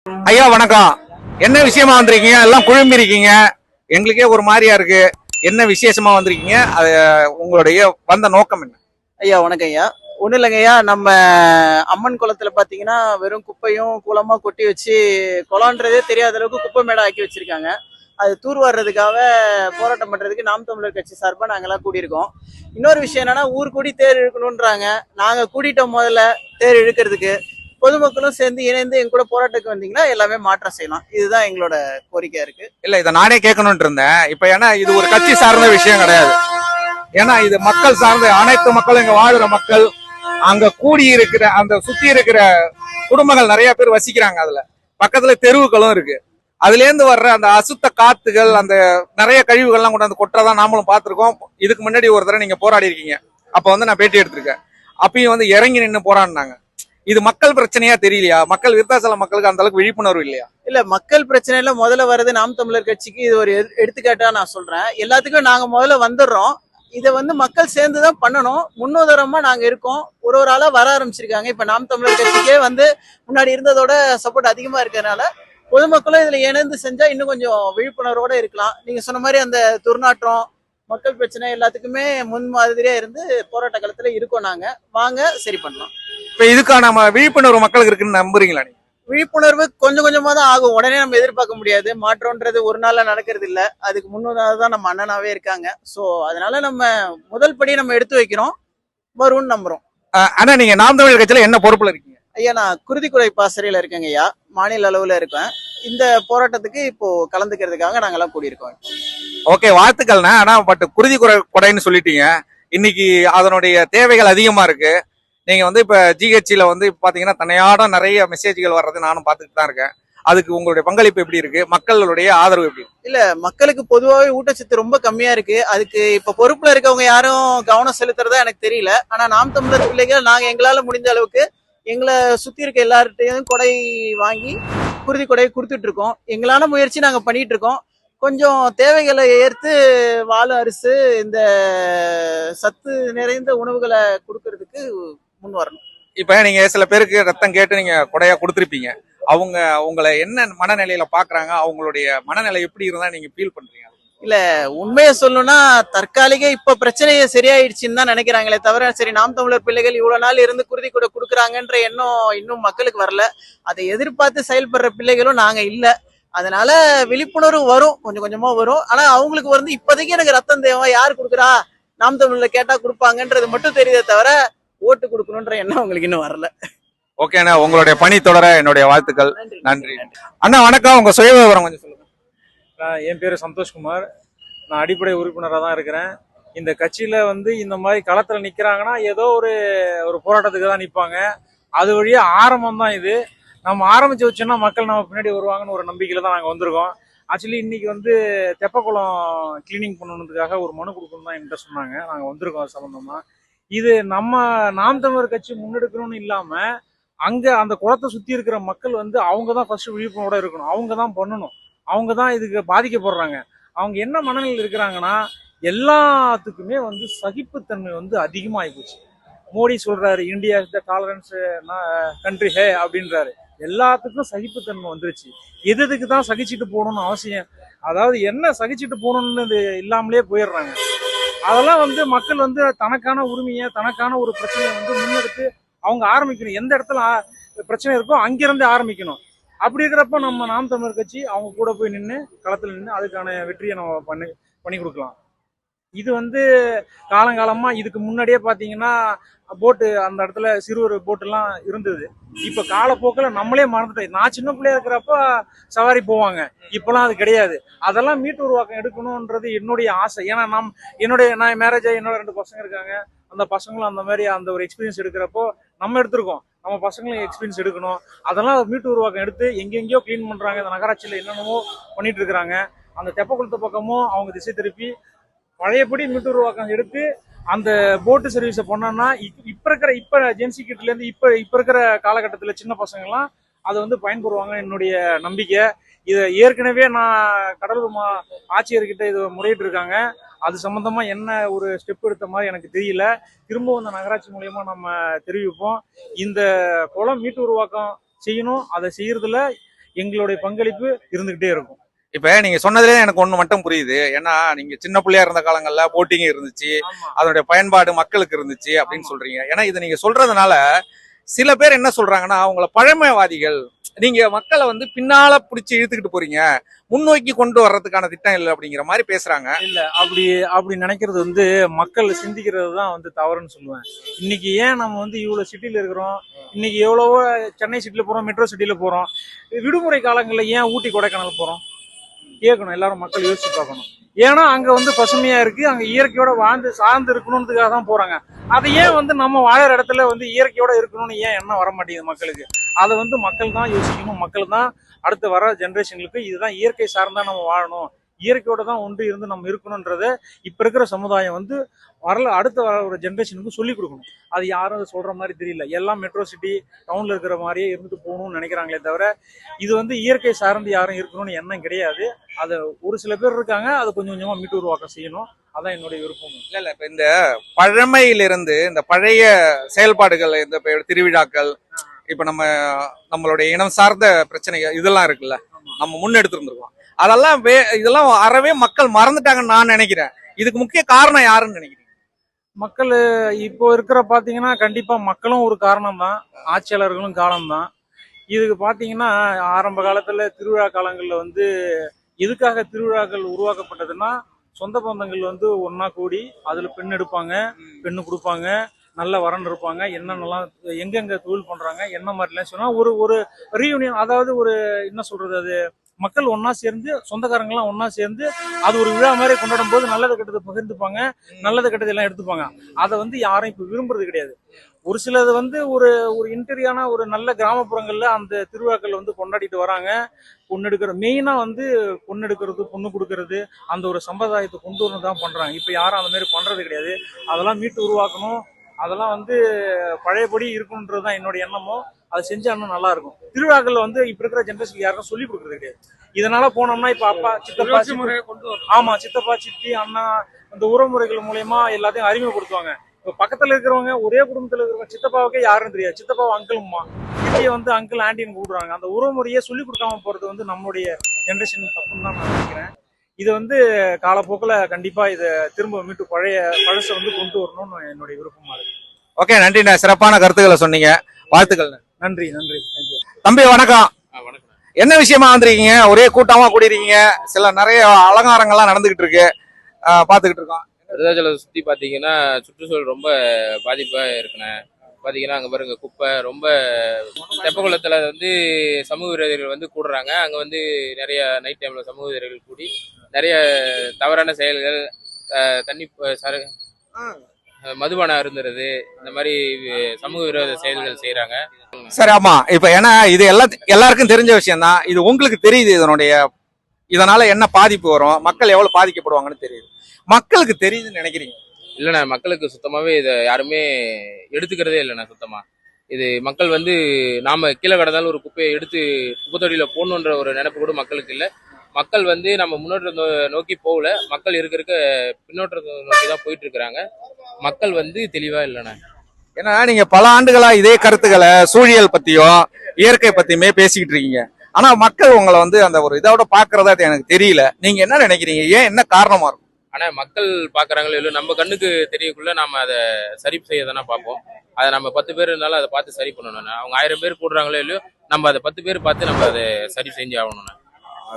ஐயா வணக்கம். என்ன விஷயமா வந்திருக்கீங்க? எல்லாம் குழுமி இருக்கீங்க, எங்களுக்கே ஒரு மாதிரியா இருக்கு. என்ன விசேஷமா வந்திருக்கீங்க? அது உங்களுடைய வந்த நோக்கம் என்ன? ஐயா வணக்கம் ஐயா. ஒன்றும் இல்லைங்க ஐயா, நம்ம அம்மன் குளத்துல பார்த்தீங்கன்னா வெறும் குப்பையும் குளமா கொட்டி வச்சு குளம்ன்றதே தெரியாத அளவுக்கு குப்பை மேடை ஆக்கி வச்சிருக்காங்க. அது தூர்வாடுறதுக்காக போராட்டம் பண்றதுக்கு நாம் தமிழர் கட்சி சார்பாக நாங்கெல்லாம் கூடியிருக்கோம். இன்னொரு விஷயம் என்னன்னா, ஊர் கூடி தேர் இழுக்கணுன்றாங்க. நாங்க கூட்டிட்டோம் முதல்ல தேர் இழுக்கிறதுக்கு. பொதுமக்களும் சேர்ந்து இணைந்து எங்க கூட போராட்டத்துக்கு வந்தீங்கன்னா எல்லாமே மாற்றம் செய்யலாம். இதுதான் எங்களோட கோரிக்கையா இருக்கு. இல்ல, இதை நானே கேட்கணும்னு இருந்தேன். இப்ப ஏன்னா இது ஒரு கட்சி சார்ந்த விஷயம் கிடையாது. ஏன்னா இது மக்கள் சார்ந்த, அனைத்து மக்களும் இங்க வாழுற மக்கள், அங்க கூடி இருக்கிற அந்த சுத்தி இருக்கிற குடும்பங்கள் நிறைய பேர் வசிக்கிறாங்க. அதுல பக்கத்துல தெருவுகளும் இருக்கு. அதுல இருந்து வர்ற அந்த அசுத்த காத்துகள், அந்த நிறைய கழிவுகள்லாம் கொண்டு வந்து கொட்டுறதான் நாமளும் பார்த்திருக்கோம். இதுக்கு முன்னாடி ஒரு தடவை நீங்க போராடி இருக்கீங்க. அப்ப வந்து நான் பேட்டி எடுத்திருக்கேன். அப்பயும் வந்து இறங்கி நின்று போராடினாங்க. இது மக்கள் பிரச்சனையா தெரியலையா? மக்கள் விருத்தாசலம் மக்களுக்கு அந்த அளவுக்கு விழிப்புணர்வு இல்லையா? இல்ல, மக்கள் பிரச்சனையில முதல்ல வர்றது நாம் தமிழர் கட்சிக்கு இது ஒரு எடுத்துக்காட்டா நான் சொல்றேன். எல்லாத்துக்கும் நாங்க முதல்ல வந்துடுறோம். இதை வந்து மக்கள் சேர்ந்துதான் பண்ணணும். முன்னுதாரணமா நாங்க இருக்கோம். ஒரு ஆளா வர ஆரம்பிச்சிருக்காங்க. இப்ப நாம் தமிழர் கட்சிக்கே வந்து முன்னாடி இருந்ததோட சப்போர்ட் அதிகமா இருக்கிறதுனால பொதுமக்களும் இதுல இணைந்து செஞ்சா இன்னும் கொஞ்சம் விழிப்புணர்வோட இருக்கலாம். நீங்க சொன்ன மாதிரி அந்த துர்நாற்றம், மக்கள் பிரச்சனை எல்லாத்துக்குமே முன்மாதிரியா இருந்து போராட்ட காலத்துல இருக்கோம். நாங்க வாங்க சரி பண்ணலாம். இப்ப இதுக்கான விழிப்புணர்வு மக்களுக்கு இருக்குன்னு நம்புறீங்களா நீங்க? விழிப்புணர்வு கொஞ்சம் கொஞ்சமா தான் ஆகும். உடனே நம்ம எதிர்பார்க்க முடியாது. மாற்றம்ன்றது ஒரு நாள்ல நடக்கிறது இல்ல. அதுக்கு முன்னதாக தான் நம்ம அண்ணனாவே இருக்காங்க. சோ அதனால நம்ம முதல் படி நம்ம எடுத்து வைக்கிறோம், வரும்னு நம்புறோம். ஆனா நீங்க நாம் தமிழர் கட்சியில என்ன பொறுப்புல இருக்கீங்க? ஐயா, நான் குருதிக்குறை பாசறையில இருக்கேங்க ஐயா. மாநில அளவுல இருக்கேன். இந்த போராட்டத்துக்கு இப்போ கலந்துக்கிறதுக்காக நாங்கெல்லாம் கூடியிருக்கோம். ஓகே, வாழ்த்துக்கள்ண்ணா. ஆனா பட் குருதி கொடைன்னு சொல்லிட்டீங்க. இன்னைக்கு அதனுடைய தேவைகள் அதிகமா இருக்கு. நீங்க வந்து இப்ப ஜிஹெச்ல வந்து பாத்தீங்கன்னா தன்னையாட நிறைய மெசேஜ்கள் வர்றது நானும் பார்த்துட்டு தான் இருக்கேன். அதுக்கு உங்களுடைய பங்களிப்பு எப்படி இருக்கு? மக்களுடைய ஆதரவு எப்படி? இல்ல, மக்களுக்கு பொதுவாகவே ஊட்டச்சத்து ரொம்ப கம்மியா இருக்கு. அதுக்கு இப்ப பொறுப்புல இருக்கவங்க யாரும் கவனம் செலுத்துறதா எனக்கு தெரியல. ஆனா நாம் தமிழர் பிள்ளைகள் நாங்க எங்களால முடிஞ்ச அளவுக்கு எங்களை சுத்தி இருக்க எல்லார்ட்டையும் கொடை வாங்கி குருதி கொடையை கொடுத்துட்டு இருக்கோம். எங்களான முயற்சி நாங்க பண்ணிட்டு இருக்கோம். கொஞ்சம் தேவைகளை ஏற்று வாழ அரிசி இந்த சத்து நிறைந்த உணவுகளை கொடுக்கறதுக்கு முன் வரணும். இப்ப நீங்க சில பேருக்கு ரத்தம் கேட்டு நீங்க கொடையா கொடுத்துருப்பீங்க. அவங்க உங்களை என்ன மனநிலையில பாக்குறாங்க? அவங்களுடைய மனநிலை எப்படி இருந்தா நீங்க ஃபீல் பண்றீங்க? இல்ல, உண்மையை சொல்லணும்னா தற்காலிக இப்ப பிரச்சனையை சரியாயிடுச்சுன்னு தான் நினைக்கிறாங்களே தவிர, சரி நாம் தமிழர் பிள்ளைகள் இவ்வளவு நாள் இருந்து குருதி கூட கொடுக்குறாங்கன்ற எண்ணம் இன்னும் மக்களுக்கு வரல. அதை எதிர்பார்த்து செயல்படுற பிள்ளைகளும் நாங்க இல்ல. அதனால விழிப்புணர்வு வரும், கொஞ்சம் கொஞ்சமா வரும். ஆனா அவங்களுக்கு வந்து இப்போதைக்கு எனக்கு ரத்தம் தேவை, யாரு கொடுக்குறா, நாம் தமிழ்ல கேட்டா கொடுப்பாங்கன்றது மட்டும் தெரியுதே தவிர ஓட்டு கொடுக்கணும்ன்ற எண்ணம் உங்களுக்கு இன்னும் வரல. ஓகேண்ணா, உங்களுடைய பணி தொடர என்னுடைய வாழ்த்துக்கள். நன்றி அண்ணா. வணக்கம். உங்க சுய விவரம் கொஞ்சம் சொல்லுங்க. என் பேர் சந்தோஷ்குமார். நான் அடிப்படை உறுப்பினராக தான் இருக்கிறேன். இந்த கட்சியில் வந்து இந்த மாதிரி களத்தில் நிற்கிறாங்கன்னா ஏதோ ஒரு போராட்டத்துக்கு தான் நிற்பாங்க. அது வழியாக ஆரம்பம் தான் இது. நம்ம ஆரம்பித்து வச்சோன்னா மக்கள் நம்ம பின்னாடி வருவாங்கன்னு ஒரு நம்பிக்கையில் தான் நாங்கள் வந்திருக்கோம். ஆக்சுவலி இன்னைக்கு வந்து தெப்பக்குளம் கிளீனிங் பண்ணணுன்றதுக்காக ஒரு மனு கொடுக்கணும் தான் என்கிட்ட சொன்னாங்க. நாங்கள் வந்திருக்கோம் அது சம்மந்தமாக. இது நம்ம நாம் தமிழர் கட்சி முன்னெடுக்கணும்னு இல்லாமல் அங்கே அந்த குளத்தை சுற்றி இருக்கிற மக்கள் வந்து அவங்க தான் ஃபர்ஸ்ட் விழிப்புணர்வோட இருக்கணும். அவங்க தான் பண்ணணும். அவங்க தான் இதுக்கு பாதிக்கப்படுறாங்க. அவங்க என்ன மனநிலையில் இருக்கிறாங்கன்னா, எல்லாத்துக்குமே வந்து சகிப்புத்தன்மை வந்து அதிகமாகி போச்சு. மோடி சொல்றாரு India is the tolerance country hey அப்படின்றாரு. எல்லாத்துக்கும் சகிப்புத்தன்மை வந்துருச்சு. எதுக்கு தான் சகிச்சுட்டு போகணும்னு அவசியம், அதாவது என்ன சகிச்சுட்டு போகணும்னு இது இல்லாமலே போயிடுறாங்க. அதெல்லாம் வந்து மக்கள் வந்து தனக்கான உரிமையை, தனக்கான ஒரு பிரச்சனையை வந்து முன்னெடுத்து அவங்க ஆரம்பிக்கணும். எந்த இடத்துல பிரச்சனை இருக்கோ அங்கிருந்து ஆரம்பிக்கணும். அப்படி இருக்கிறப்ப நம்ம நாம் தமிழர் கட்சி அவங்க கூட போய் நின்று களத்தில் நின்று அதுக்கான வெற்றியை நம்ம பண்ணி கொடுக்கலாம். இது வந்து காலங்காலமா இதுக்கு முன்னாடியே பார்த்தீங்கன்னா போட்டு அந்த இடத்துல சிறுவர் போட்டுலாம் இருந்தது. இப்போ காலப்போக்கில் நம்மளே மறந்துட்டோம். நான் சின்ன பிள்ளையா இருக்கிறப்ப சவாரி போவாங்க, இப்பெல்லாம் அது கிடையாது. அதெல்லாம் மீட்டு உருவாக்கம் எடுக்கணும்ன்றது என்னுடைய ஆசை. ஏன்னா நான் மேரேஜ் ஆகி என்னோட 2 பசங்க இருக்காங்க. அந்த பசங்களும் அந்த மாதிரி அந்த ஒரு எக்ஸ்பீரியன்ஸ் எடுக்கிறப்போ நம்ம எடுத்திருக்கோம். நம்ம பசங்களும் எக்ஸ்பீரியன்ஸ் எடுக்கணும். அதெல்லாம் மீட்டு உருவாக்கம் எடுத்து எங்கெங்கயோ கிளீன் பண்றாங்க. இந்த நகராட்சியில் என்னென்னமோ பண்ணிட்டு இருக்கிறாங்க. அந்த தெப்பக்குளத்து பக்கமும் அவங்க திசை திருப்பி பழையபடி மீட்டு உருவாக்கம் எடுத்து அந்த போட்டு சர்வீஸை பண்ணோம்னா இப்ப ஜென்சி கிட்ல இருந்து இப்ப இருக்கிற காலகட்டத்துல சின்ன பசங்க எல்லாம் அதை வந்து பயன்படுவாங்க என்னுடைய நம்பிக்கை. இதை ஏற்கனவே நான் கடலூர் ஆட்சியர்கிட்ட இது முறையிட்டு இருக்காங்க. அது சம்பந்தமா என்ன ஒரு ஸ்டெப் எடுத்த மாதிரி எனக்கு தெரியல. திரும்பவும் இந்த நகராட்சி மூலியமா நம்ம தெரிவிப்போம். இந்த குளம் மீட்டு உருவாக்கம் செய்யணும். அதை செய்யறதுல எங்களுடைய பங்களிப்பு இருந்துகிட்டே இருக்கும். இப்ப நீங்க சொன்னதுலேயே எனக்கு ஒண்ணு மட்டும் புரியுது. ஏன்னா நீங்க சின்ன பிள்ளையா இருந்த காலங்கள்ல போட்டிங் இருந்துச்சு, அதனுடைய பயன்பாடு மக்களுக்கு இருந்துச்சு அப்படின்னு சொல்றீங்க. ஏன்னா இதை நீங்க சொல்றதுனால சில பேர் என்ன சொல்றாங்கன்னா அவங்கள பழமைவாதிகள், நீங்க மக்களை வந்து பின்னால பிடிச்சி இழுத்துக்கிட்டு போறீங்க, முன்னோக்கி கொண்டு வர்றதுக்கான திட்டம் இல்லை அப்படிங்கிற மாதிரி பேசுறாங்க. இல்ல, அப்படி நினைக்கிறது வந்து மக்கள் சிந்திக்கிறது தான் வந்து தவறுன்னு சொல்லுவேன். இன்னைக்கு ஏன் நம்ம வந்து இவ்வளவு சிட்டில இருக்கிறோம், இன்னைக்கு எவ்வளவோ சென்னை சிட்டில போறோம், மெட்ரோ சிட்டில போறோம், விடுமுறை காலங்களில் ஏன் ஊட்டி கொடைக்கானல் போறோம் கேட்கணும். எல்லாரும் மக்கள் யோசிச்சு பார்க்கணும். ஏன்னா அங்க வந்து பசுமையா இருக்கு, அங்க இயற்கையோட வாழ்ந்து சார்ந்து இருக்கணும்ன்றதுக்காக தான் போறாங்க. அதை ஏன் வந்து நம்ம வாழற இடத்துல வந்து இயற்கையோட இருக்கணும்னு ஏன் எண்ணம் வர மாட்டேங்குது மக்களுக்கு? அதை வந்து மக்கள் தான் யோசிக்கணும். மக்கள் தான் அடுத்து வர ஜென்ரேஷனுக்கு இதுதான் இயற்கை சார்ந்தா நம்ம வாழணும், இயற்கையோட தான் ஒன்று இருந்து நம்ம இருக்கணும்ன்றத இப்ப இருக்கிற சமுதாயம் வந்து அடுத்த வர ஒரு ஜென்ரேஷனுக்கு சொல்லிக் கொடுக்கணும். அது யாரும் அதை சொல்ற மாதிரி தெரியல. எல்லாம் மெட்ரோ சிட்டி டவுன்ல இருக்கிற மாதிரியே இருந்துட்டு போகணும்னு நினைக்கிறாங்களே தவிர இது வந்து இயற்கை சார்ந்து யாரும் இருக்கணும்னு எண்ணம் கிடையாது. அது ஒரு சில பேர் இருக்காங்க, அதை கொஞ்சம் கொஞ்சமா மீட்டு உருவாக்கம் செய்யணும். அதான் என்னுடைய விருப்பம். இல்ல இப்ப இந்த பழமையிலிருந்து இந்த பழைய செயல்பாடுகள், இந்த திருவிழாக்கள், இப்ப நம்மளுடைய இனம் சார்ந்த பிரச்சனைகள் இதெல்லாம் இருக்குல்ல, நம்ம முன்னெடுத்து இருந்திருக்கோம். அதெல்லாம் இதெல்லாம் அறவே மக்கள் மறந்துட்டாங்கன்னு நான் நினைக்கிறேன். இதுக்கு முக்கிய காரணம் யாருன்னு நினைக்கிறீங்க? மக்கள் இப்போ இருக்கிற பாத்தீங்கன்னா கண்டிப்பா மக்களும் ஒரு காரணம் தான், ஆட்சியாளர்களும் காரணம் தான். இதுக்கு பாத்தீங்கன்னா ஆரம்ப காலத்துல திருவிழா காலங்கள்ல வந்து எதுக்காக திருவிழாக்கள் உருவாக்கப்பட்டதுன்னா, சொந்த பந்தங்கள் வந்து ஒன்னா கூடி அதுல பெண் எடுப்பாங்க, பெண்ணு கொடுப்பாங்க, நல்ல வரன் இருப்பாங்க, என்னென்னலாம் எங்கெங்க தொழில் பண்றாங்க, என்ன மாதிரிலாம் சொன்னா ஒரு ஒரு ரீயூனியன், அதாவது ஒரு என்ன சொல்றது, அது மக்கள் ஒன்னா சேர்ந்து சொந்தக்காரங்கெல்லாம் ஒன்னா சேர்ந்து அது ஒரு விழா மாதிரி கொண்டாடும் போது நல்லது கெட்டது பகிர்ந்துப்பாங்க, நல்லது கெட்டது எல்லாம் எடுத்துப்பாங்க. அதை வந்து யாரும் இப்ப விரும்புறது கிடையாது. ஒரு சிலது வந்து ஒரு ஒரு இன்டீரியான ஒரு நல்ல கிராமப்புறங்கள்ல அந்த திருவிழாக்கள் வந்து கொண்டாடிட்டு வராங்க. பொண்ணு எடுக்கிற மெயினா வந்து பொண்ணு எடுக்கிறது, பொண்ணு கொடுக்கறது, அந்த ஒரு சம்பிரதாயத்தை கொண்டு வரணும் தான் பண்றாங்க. இப்ப யாரும் அந்த மாதிரி பண்றது கிடையாது. அதெல்லாம் மீட்டு உருவாக்கணும். அதெல்லாம் வந்து பழையபடி இருக்கணுன்றதுதான் என்னோட எண்ணமோ. அது செஞ்சா இன்னும் நல்லா இருக்கும். திருவிழாக்கள் வந்து இப்ப இருக்கிற ஜென்ரேஷனுக்கு யாருக்கும் சொல்லி கொடுக்கறது கிடையாது. இதனால போனோம்னா இப்ப அப்பா சித்தப்பா ஆமா சித்தப்பா சித்தி அண்ணா இந்த உறவுமுறைகள் மூலயமா எல்லாத்தையும் அறிமுகப்படுத்துவாங்க. இப்ப பக்கத்துல இருக்கிறவங்க ஒரே குடும்பத்துல இருக்கிறவங்க சித்தப்பாவுக்கே யாருன்னு தெரியாது, சித்தப்பாவை அங்கிள்மா, சித்தியை வந்து அங்கிள் ஆண்டின்னு கூப்பிடுறாங்க. அந்த உறவுமுறையை சொல்லி கொடுக்காம போறது வந்து நம்மளுடைய ஜென்ரேஷன் தப்புன்னு தான் நான் நினைக்கிறேன். இது வந்து காலப்போக்கில் கண்டிப்பா இதை திரும்ப மீட்டு பழசை வந்து கொண்டு வரணும்னு என்னுடைய விருப்பமா இருக்கு. ஓகே, நன்றிண்ணா, சிறப்பான கருத்துக்களை சொன்னீங்க, வாழ்த்துக்கள். நன்றி நன்றி. தம்பி வணக்கம். என்ன விஷயமா வந்திருக்கீங்க? ஒரே கூட்டமா கூடிருக்கீங்க, சில நிறைய அலங்காரங்கள்லாம் நடந்துகிட்டு இருக்கு, பாத்துக்கிட்டு இருக்கோம். விருதாச்சலத்தை சுத்தி பாத்தீங்கன்னா சுற்றுச்சூழல் ரொம்ப பாதிப்பா இருக்குண்ணே. பாத்தீங்கன்னா அங்க பாருங்க குப்பை ரொம்ப, தெப்பக்குளத்துல வந்து சமூக விரோதிகள் வந்து கூடுறாங்க. அங்க வந்து நிறைய நைட் டைம்ல சமூக விரோதிகள் கூடி நிறைய தவறான செயல்கள், தண்ணி மதுபானம் அருந்துறது, இந்த மாதிரி சமூக விரோத செயல்கள் செய்யறாங்க. சரி, ஆமா. இப்ப ஏன்னா இது எல்லாருக்கும் தெரிஞ்ச விஷயம் தான். இது உங்களுக்கு தெரியுது, இதனால என்ன பாதிப்பு வரும், மக்கள் எவ்வளவு பாதிக்கப்படுவாங்கன்னு தெரியுது. மக்களுக்கு தெரியுதுன்னு நினைக்கிறீங்க? இல்லைண்ணா, மக்களுக்கு சுத்தமாவே இதை யாருமே எடுத்துக்கிறதே இல்லைண்ணா. சுத்தமா இது மக்கள் வந்து நாம கீழே கிடந்தாலும் ஒரு குப்பையை எடுத்து குப்பைத்தொட்டியில போடணுன்ற ஒரு நினைப்பு கூட மக்களுக்கு இல்லை. மக்கள் வந்து நம்ம முன்னோட்டத்தை நோக்கி போகல, மக்கள் இருக்க பின்னோட்டத்தை நோக்கி தான் போயிட்டு இருக்கிறாங்க. மக்கள் வந்து தெளிவா இல்லைண்ணா. ஏன்னா நீங்க பல ஆண்டுகளா இதே கருத்துக்களை சூழியல் பத்தியும் இயற்கை பத்தியுமே பேசிக்கிட்டு இருக்கீங்க. ஆனா மக்கள் உங்களை வந்து அந்த ஒரு இதோட பாக்குறதா எனக்கு தெரியல. நீங்க என்ன நினைக்கிறீங்க? ஏன், என்ன காரணமா இருக்கும்? ஆனா மக்கள் பாக்குறாங்களோ இல்லையோ, நம்ம கண்ணுக்கு தெரியக்குள்ள நாம அதை சரி செய்ய தானே பார்ப்போம். அதை நம்ம 10 பேர் இருந்தாலும் அதை பார்த்து சரி பண்ணணும்னா, அவங்க 1000 பேர் கூடுறாங்களோ இல்லையோ, நம்ம அதை 10 பேர் பார்த்து நம்ம அதை சரி செஞ்சு ஆகணும்னா.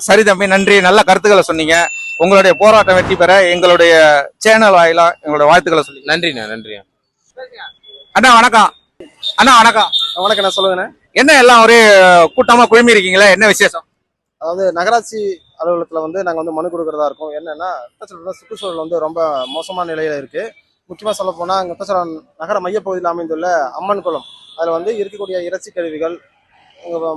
சரி தம்பி, நன்றி, நல்ல கருத்துக்களை சொன்னீங்க. உங்களுடைய போராட்டம் வெற்றி பெற எங்களுடைய சேனல் வாயிலா எங்களுடைய வாழ்த்துக்களை சொல்லி. நன்றிண்ணா. நன்றி அண்ணா. வணக்கம் அண்ணா. வணக்கம். வணக்கம், சொல்லுங்கண்ணே. என்ன எல்லாம் ஒரே கூட்டமா குழுமி இருக்கீங்களா, என்ன விசேஷம்? அதாவது நகராட்சி அலுவலகத்தில் வந்து நாங்கள் வந்து மனு கொடுக்கறதா இருக்கோம். என்னன்னா சுற்றுச்சூழல் வந்து ரொம்ப மோசமான நிலையில இருக்கு. முக்கியமாக சொல்ல போனால் அங்கே விருத்தாச்சலம் நகர மையப்பகுதியில் அமைந்துள்ள அம்மன் குளம், அதில் வந்து இருக்கக்கூடிய இறைச்சி கழிவுகள்,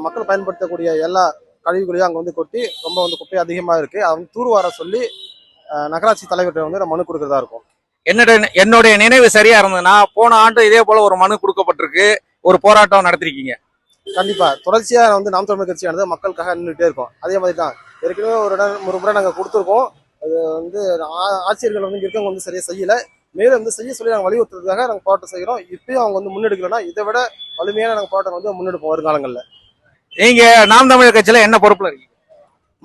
மக்கள் பயன்படுத்தக்கூடிய எல்லா கழிவுகளையும் அங்கே வந்து கொட்டி ரொம்ப வந்து குப்பை அதிகமாக இருக்கு. அதை வந்து தூர்வார சொல்லி நகராட்சி தலைவர்கிட்ட வந்து மனு கொடுக்கறதா இருக்கும். என்னுடைய நினைவு சரியா இருந்ததுன்னா போன ஆண்டு இதே போல ஒரு மனு கொடுக்கப்பட்டிருக்கு, ஒரு போராட்டம் நடத்திருக்கீங்க. கண்டிப்பா தொடர்ச்சியா வந்து நாம் தமிழர் கட்சியானது மக்களுக்காக நின்றுட்டே இருக்கும். அதே மாதிரி தான் ஏற்கனவே ஒரு முறை நாங்கள் கொடுத்துருக்கோம். அது வந்து ஆட்சியர்கள் வந்து இருக்கவங்க வந்து சரியா செய்யல. மேலும் வந்து செய்ய சொல்லி நாங்கள் வலியுறுத்துறதுக்காக நாங்கள் போராட்டம் செய்கிறோம். இப்பயும் அவங்க வந்து முன்னெடுக்கலன்னா இதை விட வலிமையான நாங்கள் போராட்டம் வந்து முன்னெடுப்போம் வருங்காலங்களில். நீங்க நாம் தமிழர் கட்சியில என்ன பொறுப்புல இருக்கீங்க?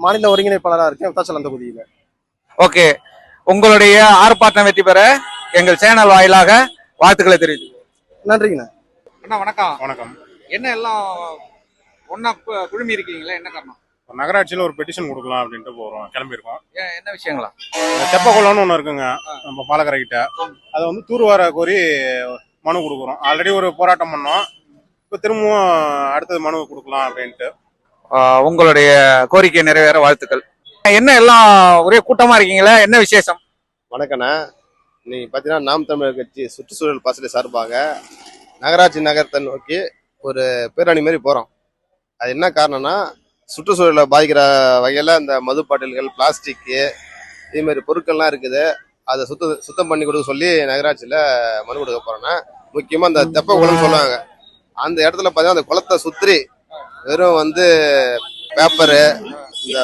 மாநில ஒருங்கிணைப்பாளராக இருக்கேன் விருத்தாச்சலம் தொகுதியில. ஓகே, உங்களுடைய ஆர்ப்பாட்டம் வெற்றி பெற எங்கள் சேனல் வாயிலாக வாழ்த்துக்களை தெரிவித்துக்கிறோம். நன்றிங்கண்ணா. அண்ணா வணக்கம். வணக்கம். என்ன எல்லாம் ஒன்னா குழுமி இருக்கீங்களா, என்ன காரணம்? நகராட்சியில ஒரு பெட்டிஷன் கொடுக்கலாம் அப்படின்ட்டு கிளம்பியிருக்கோம். என்ன விஷயங்களா? தெப்பக்குளம்னு ஒன்று இருக்குங்க நம்ம பாலக்கரை கிட்ட. அதை வந்து தூர்வார கோரி மனு கொடுக்குறோம். ஆல்ரெடி ஒரு போராட்டம் பண்ணோம், இப்போ திரும்பவும் அடுத்தது மனு கொடுக்கலாம் அப்படின்ட்டு. உங்களுடைய கோரிக்கை நிறைவேற வாழ்த்துக்கள். என்ன எல்லாம் ஒரே கூட்டமா இருக்கீங்களா, என்ன விசேஷம்? வணக்கண்ணா. நீ பார்த்தீங்கன்னா நாம் தமிழர் கட்சி சுற்றுச்சூழல் பாசறை சார்பாக நகராட்சி நகரத்தை நோக்கி ஒரு பேரணி மாதிரி போகிறோம். அது என்ன காரணம்னா, சுற்றுச்சூழலை பாதிக்கிற வகையில் இந்த மது பாட்டில்கள், பிளாஸ்டிக்கு இதேமாரி பொருட்கள்லாம் இருக்குது. அதை சுத்தம் பண்ணி கொடுக்க சொல்லி நகராட்சியில் மனு கொடுக்க போகிறோன்னா, முக்கியமாக அந்த தெப்ப குளம்னு சொல்லுவாங்க. அந்த இடத்துல பார்த்தீங்கன்னா அந்த குளத்தை சுற்றி வெறும் வந்து பேப்பரு, இந்த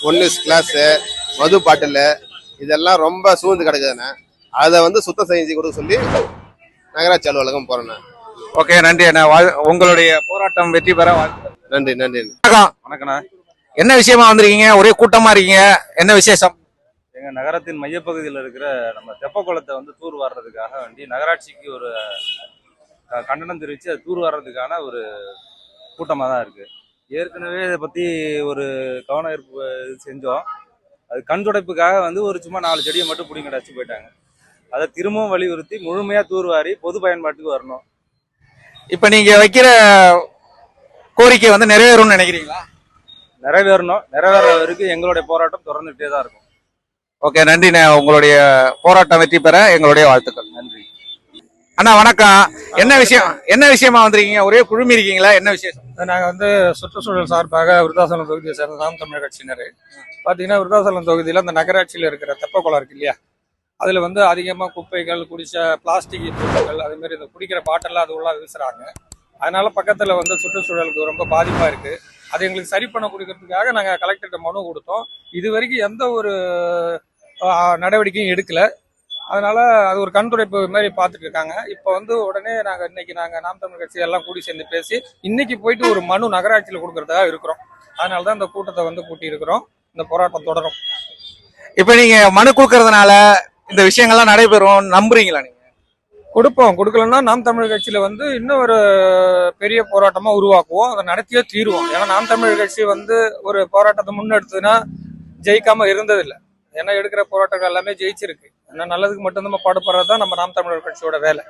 ஒன்னிஸ் கிளாஸு, மது பாட்டில் இதெல்லாம் ரொம்ப சூழ்ந்து கிடக்குதுண்ணே. அதை வந்து சுத்தம் செஞ்சு கொடுக்க சொல்லி நகராட்சி அலுவலகம் போறேண்ணே. ஓகே, நன்றி அண்ணா. உங்களுடைய போராட்டம் வெற்றி பெற வாழ்த்துக்கள். நன்றி நன்றி. வணக்கம். வணக்கண்ணா. என்ன விஷயமா வந்திருக்கீங்க, ஒரே கூட்டமா இருக்கீங்க, என்ன விசேஷம்? எங்க நகரத்தின் மையப்பகுதியில் இருக்கிற நம்ம தெப்பக்குளத்தை வந்து தூர் வாடுறதுக்காக வேண்டி நகராட்சிக்கு ஒரு கண்டனம் தெரிவித்து அது தூர் வாடுறதுக்கான ஒரு கூட்டமாக தான் இருக்கு. ஏற்கனவே இதை பற்றி ஒரு கவன ஈர்ப்பு செஞ்சோம். அது கண் துடைப்புக்காக வந்து ஒரு சும்மா 4 செடியை மட்டும் பிடிங்க அடிச்சு போயிட்டாங்க. அதை திரும்பவும் வலியுறுத்தி முழுமையா தூர்வாரி பொது பயன்பாட்டுக்கு வரணும். இப்ப நீங்க வைக்கிற கோரிக்கை வந்து நிறைவேறும்னு நினைக்கிறீங்களா? நிறைவேறணும். நிறைவேற வரைக்கும் எங்களுடைய போராட்டம் தொடர்ந்துகிட்டே தான் இருக்கும். ஓகே, நன்றிண்ணே. உங்களுடைய போராட்டம் வெற்றி பெற எங்களுடைய வாழ்த்துக்கள். நன்றி அண்ணா வணக்கம். என்ன விஷயமா வந்திருக்கீங்க, ஒரே குழுமி இருக்கீங்களா, என்ன விசேஷம்? நாங்கள் வந்து சுற்றுச்சூழல் சார்பாக விருத்தாசலம் தொகுதியை சேர்ந்த நாம் தமிழர் கட்சியினர் பார்த்தீங்கன்னா, விருத்தாசலம் தொகுதியில் அந்த நகராட்சியில் இருக்கிற தெப்பக்குளம் இருக்கு இல்லையா, அதில் வந்து அதிகமாக குப்பைகள், குடிச்ச பிளாஸ்டிக் பொருட்கள், அதேமாரி இந்த குடிக்கிற பாட்டெல்லாம் அது உள்ள வீசுறாங்க. அதனால பக்கத்தில் வந்து சுற்றுச்சூழலுக்கு ரொம்ப பாதிப்பாக இருக்கு. அது எங்களுக்கு சரி பண்ண கொடுக்கறதுக்காக நாங்கள் கலெக்டர்கிட்ட மனு கொடுத்தோம். இது வரைக்கும் எந்த ஒரு நடவடிக்கையும் எடுக்கல. அதனால அது ஒரு கண்துடைப்பு மாதிரி பார்த்துட்டு இருக்காங்க. இப்போ வந்து உடனே இன்னைக்கு நாம் தமிழ் கட்சி எல்லாம் கூடி சேர்ந்து பேசி இன்னைக்கு போயிட்டு ஒரு மனு நகராட்சியில் கொடுக்கறதா இருக்கிறோம். அதனால தான் இந்த கூட்டத்தை வந்து கூட்டி இருக்கிறோம். இந்த போராட்டம் தொடரும். இப்ப நீங்க மனு கொடுக்கறதுனால இந்த விஷயங்கள்லாம் நடைபெறும் நம்புறீங்களா? நீங்க கொடுக்கலன்னா நாம் தமிழ் கட்சியில வந்து இன்னும் ஒரு பெரிய போராட்டமா உருவாக்குவோம். அதை நடத்தியே தீருவோம். ஏன்னா நாம் தமிழ் கட்சி வந்து ஒரு போராட்டத்தை முன்னெடுத்துன்னா ஜெயிக்காம இருந்ததில்லை. ஏன்னா எடுக்கிற போராட்டங்கள் எல்லாமே ஜெயிச்சிருக்கு. ஏன்னா நல்லதுக்கு மட்டும் நம்ம பாடுபடுறது தான் நம்ம நாம் தமிழர் கட்சியோட வேலை.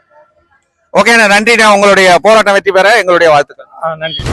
ஓகே, நன்றிண்ணா. உங்களுடைய போராட்டம் வெற்றி பெற எங்களுடைய வாழ்த்துக்கள். நன்றி.